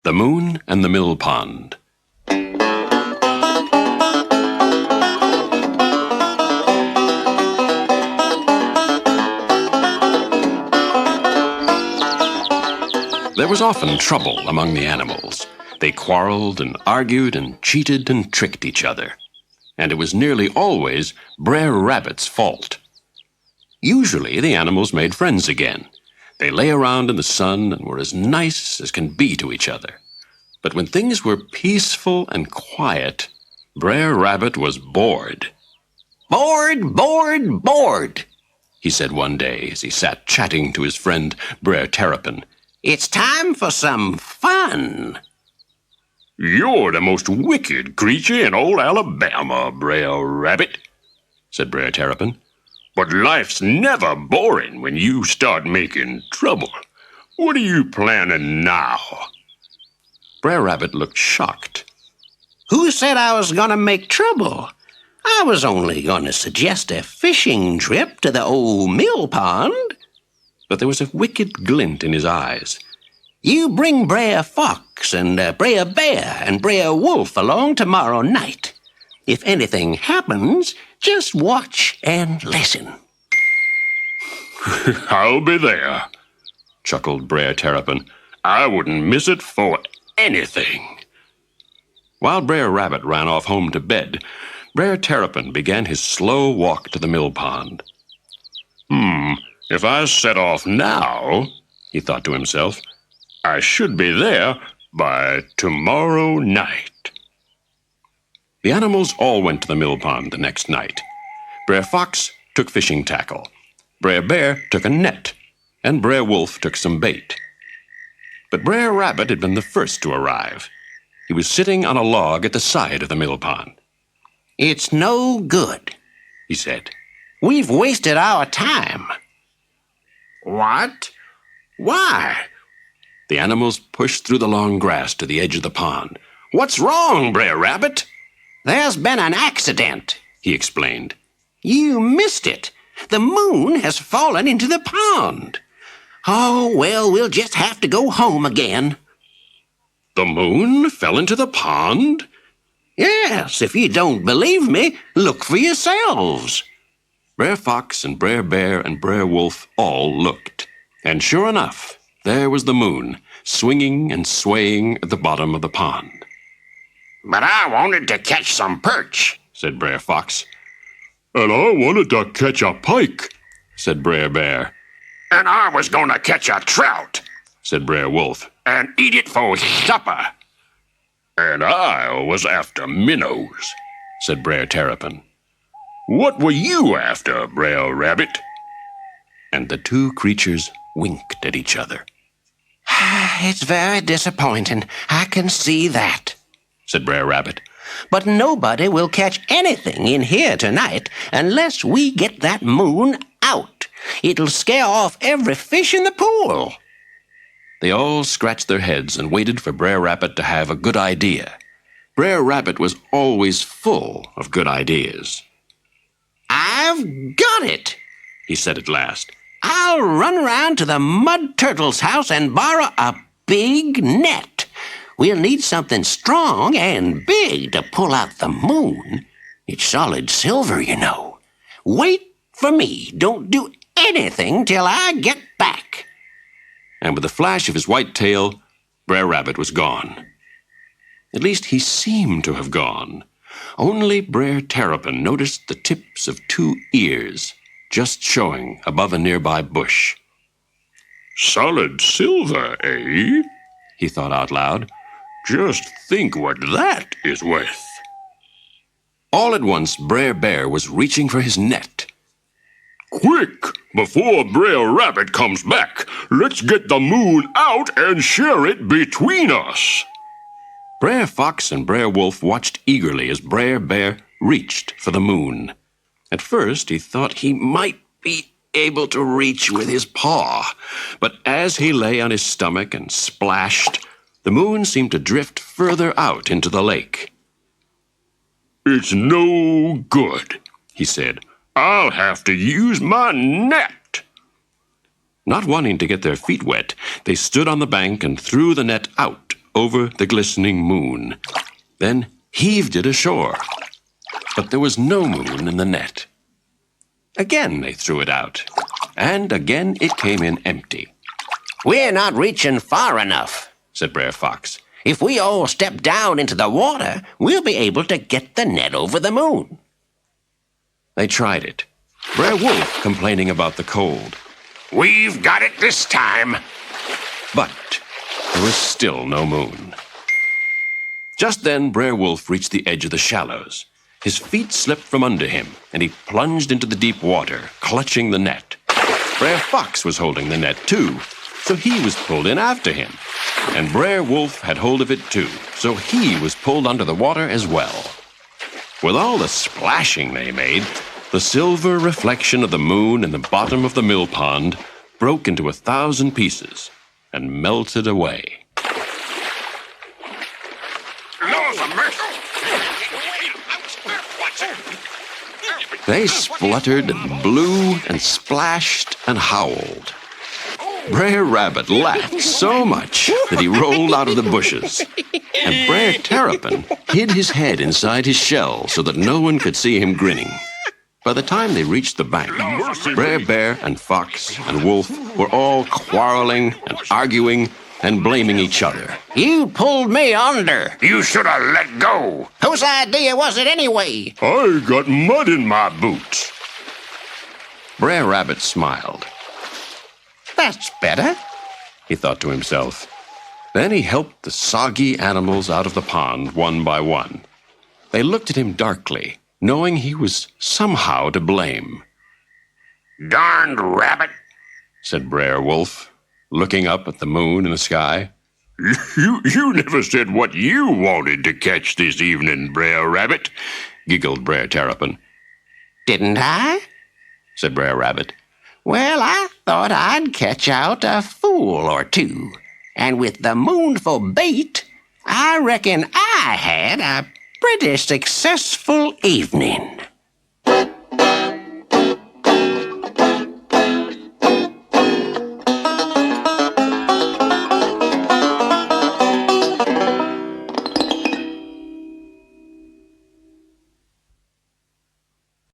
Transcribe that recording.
The Moon and the Millpond. There was often trouble among the animals. They quarreled and argued and cheated and tricked each other. And it was nearly always Brer Rabbit's fault. Usually the animals made friends again. They lay around in the sun and were as nice as can be to each other. But when things were peaceful and quiet, Brer Rabbit was bored. "Bored, bored, bored," he said one day as he sat chatting to his friend Brer Terrapin. "It's time for some fun." "You're the most wicked creature in all Alabama, Brer Rabbit," said Brer Terrapin. "But life's never boring when you start making trouble. What are you planning now?" Brer Rabbit looked shocked. "Who said I was going to make trouble? I was only going to suggest a fishing trip to the old Millpond." But there was a wicked glint in his eyes. "You bring Brer Fox and Brer Bear and Brer Wolf along tomorrow night. If anything happens, just watch and listen." "I'll be there," chuckled Brer Terrapin. "I wouldn't miss it for anything." While Brer Rabbit ran off home to bed, Brer Terrapin began his slow walk to the millpond. If I set off now, he thought to himself, I should be there by tomorrow night. The animals all went to the millpond the next night. Brer Fox took fishing tackle, Brer Bear took a net, and Brer Wolf took some bait. But Brer Rabbit had been the first to arrive. He was sitting on a log at the side of the millpond. "It's no good," he said. "We've wasted our time." What? Why? The animals pushed through the long grass to the edge of the pond. "What's wrong, Brer Rabbit?" "There's been an accident," he explained. "You missed it. The moon has fallen into the pond. Oh, well, we'll just have to go home again." "The moon fell into the pond?" "Yes, if you don't believe me, look for yourselves." Brer Fox and Brer Bear and Brer Wolf all looked. And sure enough, there was the moon, swinging and swaying at the bottom of the pond. "But I wanted to catch some perch," said Brer Fox. "And I wanted to catch a pike," said Brer Bear. "And I was going to catch a trout," said Brer Wolf. "and eat it for supper." "And I was after minnows," said Brer Terrapin. "What were you after, Brer Rabbit?" And the two creatures winked at each other. "It's very disappointing, I can see that," said Brer Rabbit. "But nobody will catch anything in here tonight unless we get that moon out. It'll scare off every fish in the pool." They all scratched their heads and waited for Brer Rabbit to have a good idea. Brer Rabbit was always full of good ideas. "I've got it," he said at last. "I'll run around to the Mud Turtle's house and borrow a big net. We'll need something strong and big to pull out the moon. It's solid silver, you know. Wait for me. Don't do anything till I get back." And with a flash of his white tail, Brer Rabbit was gone. At least he seemed to have gone. Only Brer Terrapin noticed the tips of two ears just showing above a nearby bush. "Solid silver, eh?" he thought out loud. "Just think what that is worth." All at once, Brer Bear was reaching for his net. "Quick, before Brer Rabbit comes back, let's get the moon out and share it between us." Brer Fox and Brer Wolf watched eagerly as Brer Bear reached for the moon. At first, he thought he might be able to reach with his paw, but as he lay on his stomach and splashed, the moon seemed to drift further out into the lake. "It's no good," he said. "I'll have to use my net." Not wanting to get their feet wet, they stood on the bank and threw the net out over the glistening moon, then heaved it ashore. But there was no moon in the net. Again they threw it out, and again it came in empty. "We're not reaching far enough," said Brer Fox. "If we all step down into the water, we'll be able to get the net over the moon." They tried it, Brer Wolf complaining about the cold. We've got it this time. But there was still no moon. Just then Brer Wolf reached the edge of the shallows. His feet slipped from under him, and he plunged into the deep water, clutching the net. Brer Fox was holding the net too, so he was pulled in after him. And Brer Wolf had hold of it too, so he was pulled under the water as well. With all the splashing they made, the silver reflection of the moon in the bottom of the mill pond broke into 1,000 pieces and melted away. They spluttered and blew and splashed and howled. Brer Rabbit laughed so much that he rolled out of the bushes, and Brer Terrapin hid his head inside his shell so that no one could see him grinning. By the time they reached the bank, Brer Bear and Fox and Wolf were all quarreling and arguing and blaming each other. "You pulled me under." You should have let go. "Whose idea was it anyway?" I got mud in my boots. Brer Rabbit smiled. "That's better." He thought to himself. Then he helped the soggy animals out of the pond one by one. They looked at him darkly, knowing he was somehow to blame. Darned rabbit. Said Brer Wolf, looking up at the moon in the sky. You never said what you wanted to catch this evening, Brer Rabbit, giggled Brer Terrapin. "Didn't I?" said Brer Rabbit. "Well, I thought I'd catch out a fool or two. And with the moon for bait, I reckon I had a pretty successful evening."